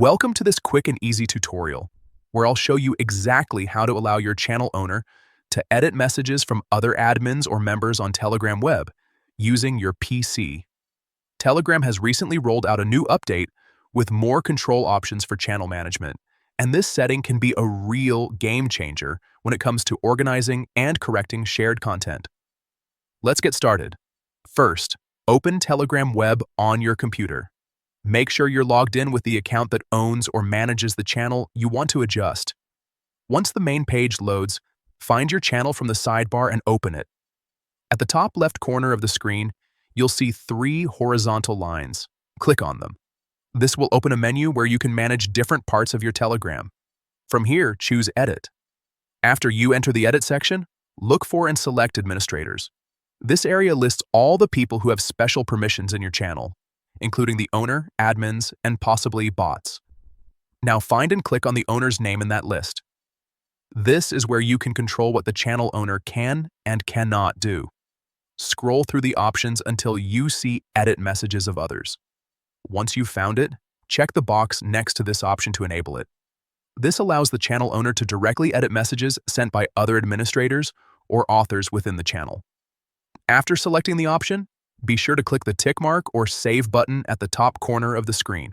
Welcome to this quick and easy tutorial, where I'll show you exactly how to allow your channel owner to edit messages from other admins or members on Telegram Web using your PC. Telegram has recently rolled out a new update with more control options for channel management, and this setting can be a real game changer when it comes to organizing and correcting shared content. Let's get started. First, open Telegram Web on your computer. Make sure you're logged in with the account that owns or manages the channel you want to adjust. Once the main page loads, find your channel from the sidebar and open it. At the top left corner of the screen, you'll see 3 horizontal lines. Click on them. This will open a menu where you can manage different parts of your Telegram. From here, choose Edit. After you enter the Edit section, look for and select Administrators. This area lists all the people who have special permissions in your channel, including the owner, admins, and possibly bots. Now find and click on the owner's name in that list. This is where you can control what the channel owner can and cannot do. Scroll through the options until you see Edit Messages of Others. Once you've found it, check the box next to this option to enable it. This allows the channel owner to directly edit messages sent by other administrators or authors within the channel. After selecting the option, be sure to click the tick mark or save button at the top corner of the screen.